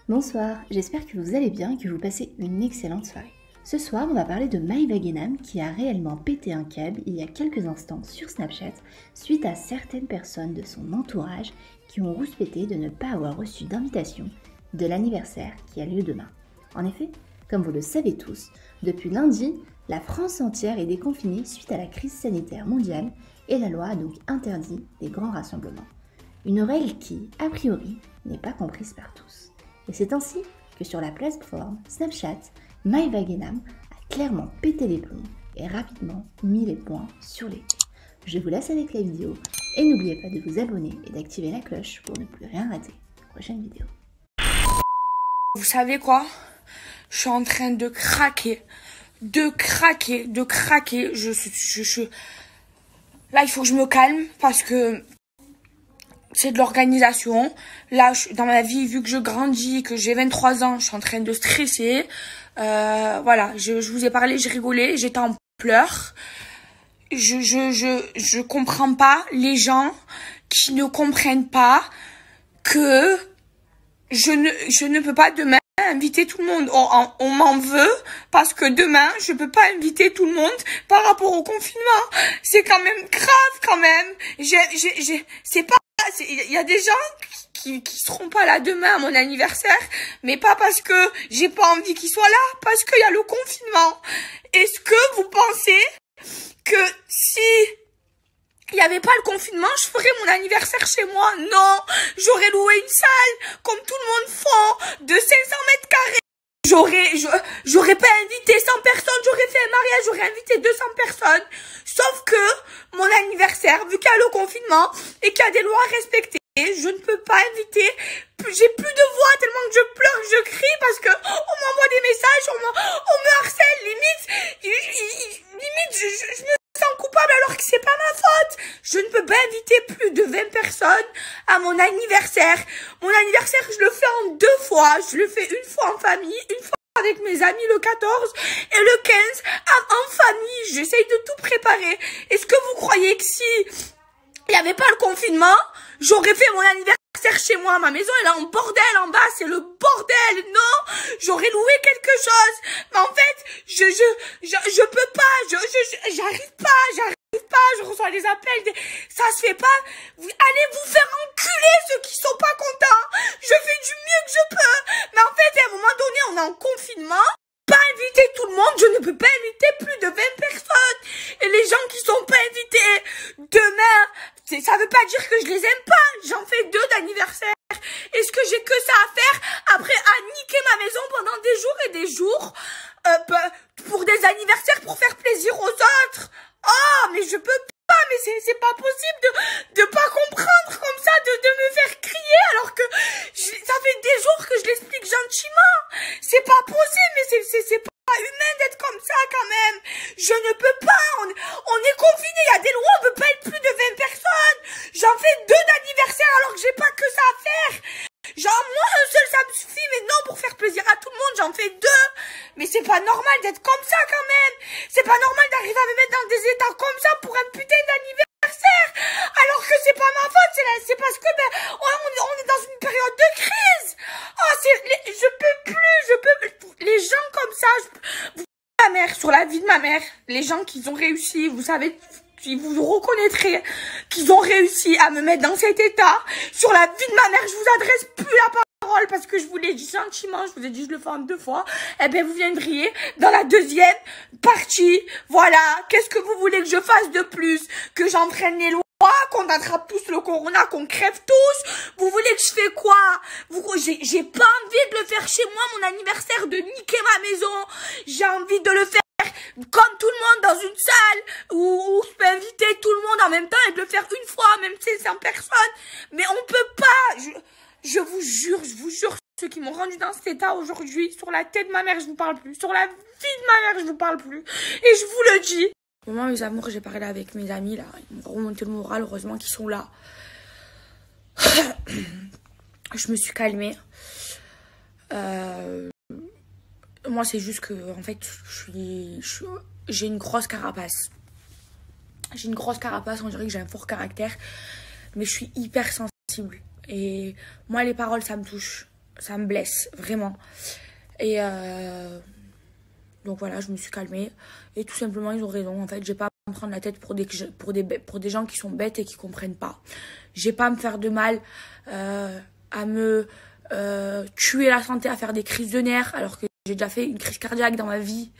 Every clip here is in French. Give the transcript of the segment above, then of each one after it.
Bonsoir, j'espère que vous allez bien et que vous passez une excellente soirée. Ce soir, on va parler de Maïva Guénam qui a réellement pété un câble il y a quelques instants sur Snapchat suite à certaines personnes de son entourage qui ont rouspété de ne pas avoir reçu d'invitation de l'anniversaire qui a lieu demain. En effet, comme vous le savez tous, depuis lundi, la France entière est déconfinée suite à la crise sanitaire mondiale et la loi a donc interdit les grands rassemblements. Une règle qui, a priori, n'est pas comprise par tous. Et c'est ainsi que sur la plateforme Snapchat, Maïva Guénam a clairement pété les plombs et rapidement mis les points sur les i. Je vous laisse avec la vidéo et n'oubliez pas de vous abonner et d'activer la cloche pour ne plus rien rater. Prochaine vidéo. Vous savez quoi? Je suis en train de craquer. Là, il faut que je me calme parce que c'est de l'organisation. Là, dans ma vie, vu que je grandis, que j'ai 23 ans, je suis en train de stresser. Voilà, je vous ai parlé, je rigolais, j'étais en pleurs. Je comprends pas les gens qui ne comprennent pas que je ne peux pas demain inviter tout le monde. On m'en veut parce que demain, je peux pas inviter tout le monde par rapport au confinement. C'est quand même grave quand même. C'est pas, il y a des gens qui seront pas là demain à mon anniversaire, mais pas parce que j'ai pas envie qu'ils soient là, parce qu'il y a le confinement. Est-ce que vous pensez que si il n'y avait pas le confinement, je ferais mon anniversaire chez moi? Non, j'aurais loué une salle, comme tout le monde fait, de 500 mètres carrés. J'aurais pas invité 100 personnes, j'aurais fait un mariage, j'aurais invité 200 personnes. Sauf que mon anniversaire, vu qu'il y a le confinement et qu'il y a des lois à respecter, je ne peux pas inviter. J'ai plus de voix tellement que je pleure, que je crie parce que on m'envoie des messages, on me harcèle, limite, je me sens coupable alors que c'est pas ma faute. Je ne peux pas inviter plus de 20 personnes à mon anniversaire. Mon anniversaire, je le fais en 2 fois. Je le fais une fois en famille, une fois avec mes amis le 14 et le 15 en famille. J'essaye de tout préparer. Est-ce que vous croyez que si il n'y avait pas le confinement, j'aurais fait mon anniversaire chez moi? Ma maison elle est en bordel en bas, c'est le bordel. Non, j'aurais loué quelque chose. Mais en fait, je peux pas, j'arrive pas, je reçois des appels, ça se fait pas. Allez vous faire enculer ceux qui sont pas contents. Je fais du mieux que je peux. Mais en fait, à un moment donné, on est en confinement. Pas inviter tout le monde, je ne peux pas inviter plus de 20 personnes. Et les gens qui sont pas invités demain, ça veut pas dire que je les aime pas. J'en fais 2 d'anniversaire. Est-ce que j'ai que ça à faire après à niquer ma maison pendant des jours et des jours pour des anniversaires pour faire plaisir aux autres? Oh, mais je peux pas, mais c'est pas possible de pas comprendre comme ça, de me faire crier alors que ça fait des jours que je l'explique gentiment. C'est pas possible, mais c'est pas humain d'être comme ça quand même. Je ne peux pas, on est confiné, il y a des lois, on peut pas être plus de 20 personnes. J'en fais 2 d'anniversaire alors que j'ai pas que ça à faire. Genre moi un seul ça me suffit, mais non, pour faire plaisir à tout le monde j'en fais 2. Mais c'est pas normal d'être comme ça quand même. C'est pas normal d'arriver à me mettre dans des états comme ça pour un putain d'anniversaire. Alors que c'est pas ma faute, c'est parce que on est dans une période de crise. Oh je peux plus, les gens comme ça, ma mère, sur la vie de ma mère, les gens qui ont réussi, vous savez, qui vous reconnaîtrez, qu'ils ont réussi à me mettre dans cet état. Sur la vie de ma mère, je vous adresse plus la parole parce que je vous l'ai dit gentiment, je vous ai dit je le fais en 2 fois. Eh bien, vous viendriez dans la 2e partie. Voilà. Qu'est-ce que vous voulez que je fasse de plus? Que j'entraîne les lois? Qu'on attrape tous le corona, qu'on crève tous? Vous voulez que je fais quoi? J'ai pas envie de le faire chez moi, mon anniversaire, de niquer ma maison. J'ai envie de le faire comme tout le monde dans une salle où je peux inviter tout le monde en même temps et de le faire une fois, même si c'est 100 personnes. Mais on peut pas. Je vous jure, ceux qui m'ont rendu dans cet état aujourd'hui, sur la tête de ma mère, je vous parle plus. Sur la vie de ma mère, je vous parle plus. Et je vous le dis. Moi, mes amours, j'ai parlé avec mes amis, là. Ils m'ont remonté le moral, heureusement qu'ils sont là. Je me suis calmée. Moi, c'est juste que, en fait, j'ai une grosse carapace. J'ai une grosse carapace, on dirait que j'ai un fort caractère. Mais je suis hyper sensible. Et moi, les paroles, ça me touche. Ça me blesse, vraiment. Et donc voilà, je me suis calmée. Et tout simplement, ils ont raison. En fait, j'ai pas à me prendre la tête pour des gens qui sont bêtes et qui comprennent pas. J'ai pas à me faire de mal, à me tuer la santé, à faire des crises de nerfs, alors que j'ai déjà fait une crise cardiaque dans ma vie,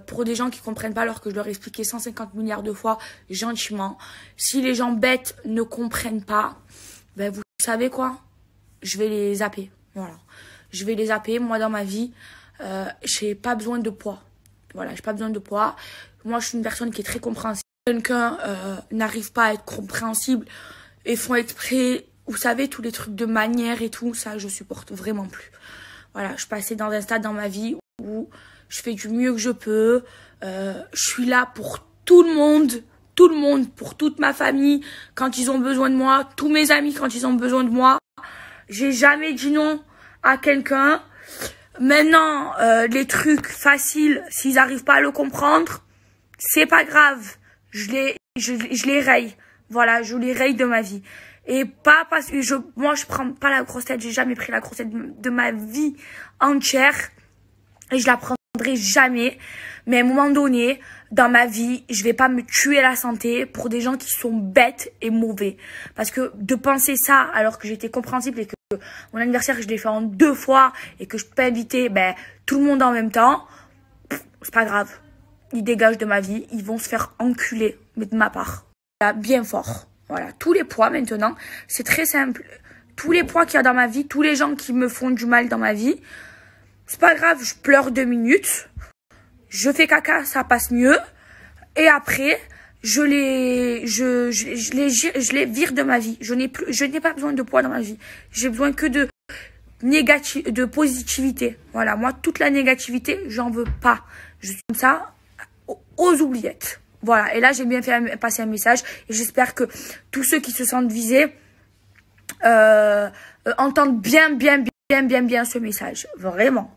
pour des gens qui comprennent pas, alors que je leur ai expliqué 150 milliards de fois, gentiment. Si les gens bêtes ne comprennent pas, ben vous savez quoi? Je vais les zapper. Voilà. Je vais les zapper. Moi, dans ma vie, j'ai pas besoin de poids. Voilà, j'ai pas besoin de poids. Moi, je suis une personne qui est très compréhensible. Quelqu'un n'arrive pas à être compréhensible et font exprès, vous savez, tous les trucs de manière et tout, ça, je supporte vraiment plus. Voilà, je suis passée dans un stade dans ma vie où je fais du mieux que je peux. Je suis là pour tout le monde, pour toute ma famille, quand ils ont besoin de moi, tous mes amis quand ils ont besoin de moi. J'ai jamais dit non à quelqu'un. Maintenant, les trucs faciles, s'ils n'arrivent pas à le comprendre, c'est pas grave. Je les raye. Voilà, je les raye de ma vie. Et pas parce que moi, je prends pas la grosse tête. J'ai jamais pris la grosse tête de ma vie entière. Et je la prendrai jamais. Mais à un moment donné, dans ma vie, je vais pas me tuer la santé pour des gens qui sont bêtes et mauvais. Parce que de penser ça, alors que j'étais compréhensible et que mon anniversaire, je l'ai fait en 2 fois et que je peux inviter tout le monde en même temps, c'est pas grave. Ils dégagent de ma vie, ils vont se faire enculer, mais de ma part. Là, bien fort. Voilà, tous les poids maintenant, c'est très simple. Tous les poids qu'il y a dans ma vie, tous les gens qui me font du mal dans ma vie, c'est pas grave, je pleure 2 minutes, je fais caca, ça passe mieux, et après, je les vire de ma vie. Je n'ai pas besoin de poids dans ma vie. J'ai besoin que de positivité. Voilà, moi, toute la négativité, j'en veux pas. Je suis comme ça, aux oubliettes. Voilà, et là, j'ai bien fait passer un message, et j'espère que tous ceux qui se sentent visés entendent bien ce message. Vraiment.